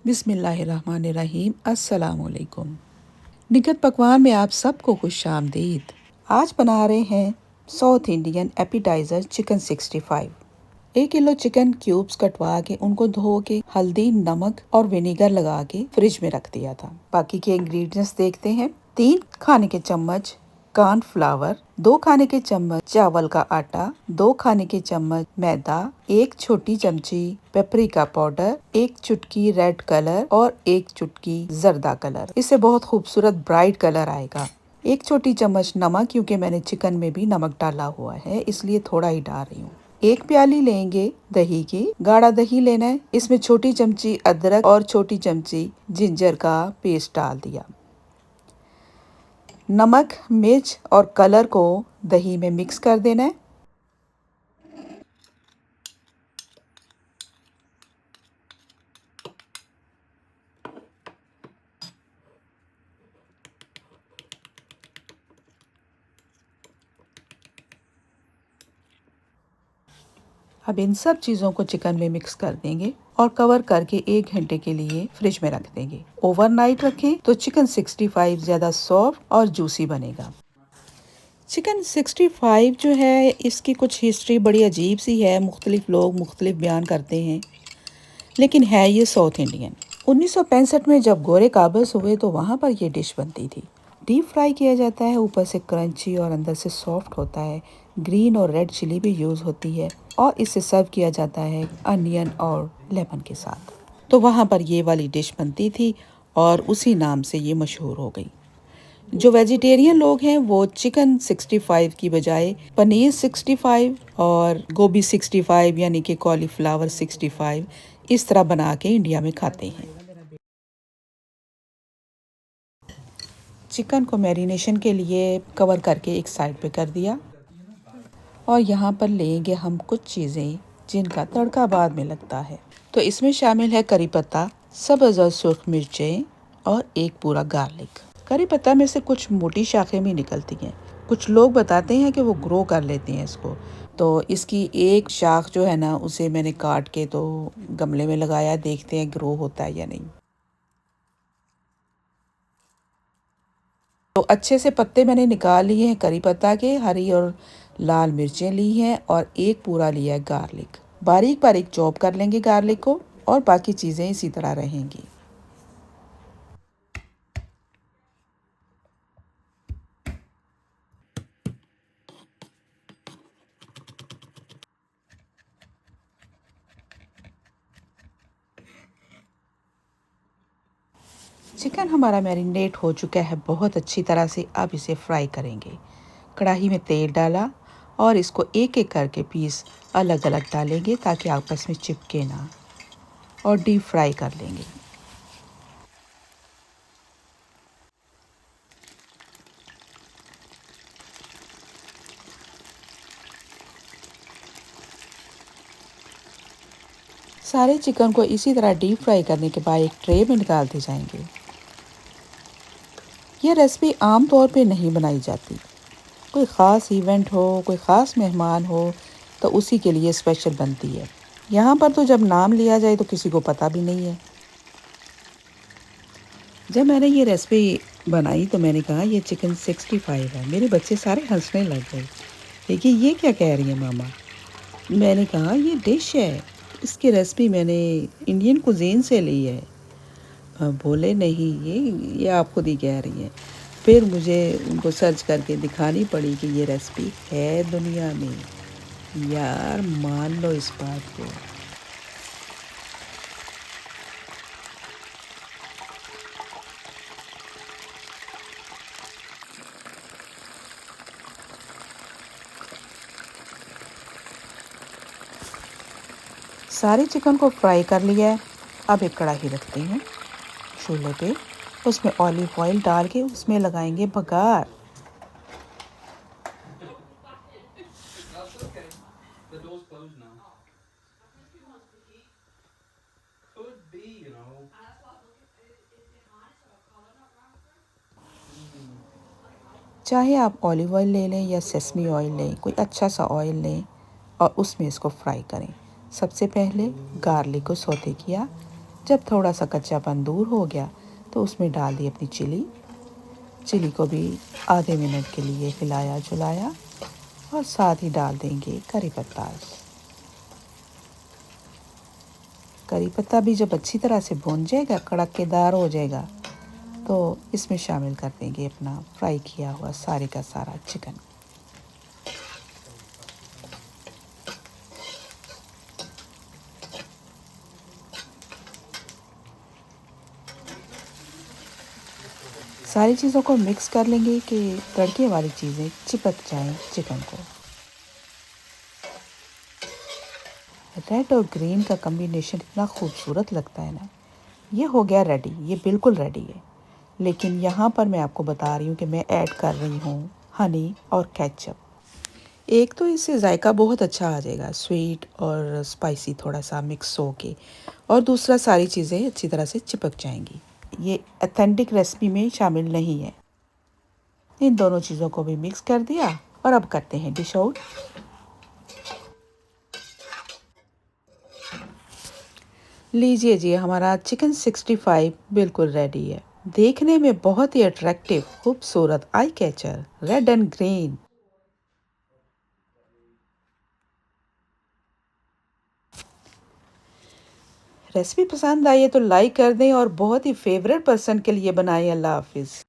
बिस्मिल्लाहिर्रहमानिर्रहीम। अस्सलामुअलैकुम। निखत पकवान में आप सबको खुशामदीद। आज बना रहे हैं south Indian appetiser chicken 65। 1 kilo chicken cubes कटवा के उनको धो के हल्दी, नमक और विनेगर लगा के फ्रिज में रख दिया था। बाकी के इंग्रेडिएंट्स देखते हैं। 3 खाने के चम्मच कॉर्नफ्लावर, 2 खाने के चम्मच चावल का आटा, 2 खाने के चम्मच मैदा, 1 छोटी चमची पेपरिका पाउडर, 1 चुटकी रेड कलर और 1 चुटकी जर्दा कलर। इससे बहुत खूबसूरत ब्राइट कलर आएगा। 1 छोटी चम्मच नमक, क्योंकि मैंने चिकन में भी नमक डाला हुआ है इसलिए थोड़ा ही डाल रही हूँ। 1 प्याली लेंगे दही की, गाढ़ा दही लेना है। इसमें छोटी चमची अदरक और छोटी चमची जिंजर का पेस्ट डाल दिया। नमक, मिर्च और कलर को दही में मिक्स कर देना है। अब इन सब चीज़ों को चिकन में मिक्स कर देंगे और कवर करके 1 घंटे के लिए फ्रिज में रख देंगे। ओवरनाइट रखें तो चिकन 65 ज़्यादा सॉफ्ट और जूसी बनेगा। चिकन 65 जो है, इसकी कुछ हिस्ट्री बड़ी अजीब सी है। मुख्तलिफ लोग मुख्तलिफ बयान करते हैं, लेकिन है ये साउथ इंडियन। 1965 में जब गोरे काबज हुए तो वहाँ पर ये डिश बनती थी। डीप फ्राई किया जाता है, ऊपर से क्रंची और अंदर से सॉफ्ट होता है। ग्रीन और रेड चिली भी यूज़ होती है और इसे सर्व किया जाता है अनियन और लेमन के साथ। तो वहाँ पर ये वाली डिश बनती थी और उसी नाम से ये मशहूर हो गई। जो वेजिटेरियन लोग हैं वो चिकन 65 की बजाय पनीर 65 और गोभी 65 यानी कि कॉलीफ्लावर 65 इस तरह बना के इंडिया में खाते हैं। चिकन को मैरिनेशन के लिए कवर करके एक साइड पे कर दिया और यहाँ पर लेंगे हम कुछ चीज़ें जिनका तड़का बाद में लगता है। तो इसमें शामिल है करी पत्ता, सब्ज़ और सुर्ख मिर्चें और एक पूरा गार्लिक। करी पत्ता में से कुछ मोटी शाखें भी निकलती हैं। कुछ लोग बताते हैं कि वो ग्रो कर लेते हैं इसको। तो इसकी एक शाख जो है ना, उसे मैंने काट के तो गमले में लगाया, देखते हैं ग्रो होता है या नहीं। तो अच्छे से पत्ते मैंने निकाल लिए हैं करी पत्ता के। हरी और लाल मिर्चें ली हैं और एक पूरा लिया है गार्लिक। बारीक बारीक चॉप कर लेंगे गार्लिक को और बाकी चीज़ें इसी तरह रहेंगी। चिकन हमारा मैरिनेट हो चुका है बहुत अच्छी तरह से। अब इसे फ्राई करेंगे। कढ़ाई में तेल डाला और इसको एक एक करके पीस अलग अलग डालेंगे ताकि आपस में चिपके ना, और डीप फ्राई कर लेंगे। सारे चिकन को इसी तरह डीप फ्राई करने के बाद एक ट्रे में निकालते जाएंगे। यह रेसिपी आम तौर पे नहीं बनाई जाती। कोई ख़ास इवेंट हो, कोई ख़ास मेहमान हो तो उसी के लिए स्पेशल बनती है। यहाँ पर तो जब नाम लिया जाए तो किसी को पता भी नहीं है। जब मैंने ये रेसिपी बनाई तो मैंने कहा ये चिकन 65 है। मेरे बच्चे सारे हंसने लग गए। देखिए ये क्या कह रही है मामा। मैंने कहा ये डिश है, इसकी रेसिपी मैंने इंडियन कुजीन से ली है। बोले नहीं, ये आप खुद ही कह रही हैं। फिर मुझे उनको सर्च करके दिखानी पड़ी कि ये रेसिपी है दुनिया में। यार मान लो इस बात को। सारे चिकन को फ्राई कर लिया है। अब एक कढ़ाई रखते हैं चूल्हे पे, उसमें ऑलिव ऑयल डाल के उसमें लगाएंगे बघार। चाहे आप ऑलिव ऑयल ले लें या सेसमी ऑयल लें, कोई अच्छा सा ऑयल लें और उसमें इसको फ्राई करें। सबसे पहले गार्लिक को सौते किया, जब थोड़ा सा कच्चापन दूर हो गया तो उसमें डाल दी अपनी चिली को भी आधे मिनट के लिए हिलाया जुलाया और साथ ही डाल देंगे करी पत्ता भी जब अच्छी तरह से भून जाएगा, कड़कदार हो जाएगा, तो इसमें शामिल कर देंगे अपना फ्राई किया हुआ सारे का सारा चिकन। सारी चीज़ों को मिक्स कर लेंगे कि तड़के वाली चीज़ें चिपक जाएं चिकन को। रेड और ग्रीन का कॉम्बिनेशन इतना खूबसूरत लगता है ना। ये हो गया रेडी, ये बिल्कुल रेडी है। लेकिन यहाँ पर मैं आपको बता रही हूँ कि मैं ऐड कर रही हूँ हनी और केचप। एक तो इससे जायका बहुत अच्छा आ जाएगा, स्वीट और स्पाइसी थोड़ा सा मिक्स हो के, और दूसरा सारी चीज़ें अच्छी तरह से चिपक जाएंगी। ये ऑथेंटिक रेसिपी में शामिल नहीं है। इन दोनों चीज़ों को भी मिक्स कर दिया और अब करते हैं डिश आउट। लीजिए जी, हमारा चिकन 65 बिल्कुल रेडी है। देखने में बहुत ही अट्रैक्टिव, खूबसूरत, eye catcher, red and green. Recipe पसंद आई है तो लाइक कर दें और बहुत ही फेवरेट पर्सन के लिए बनाएं। अल्लाह हाफिज़।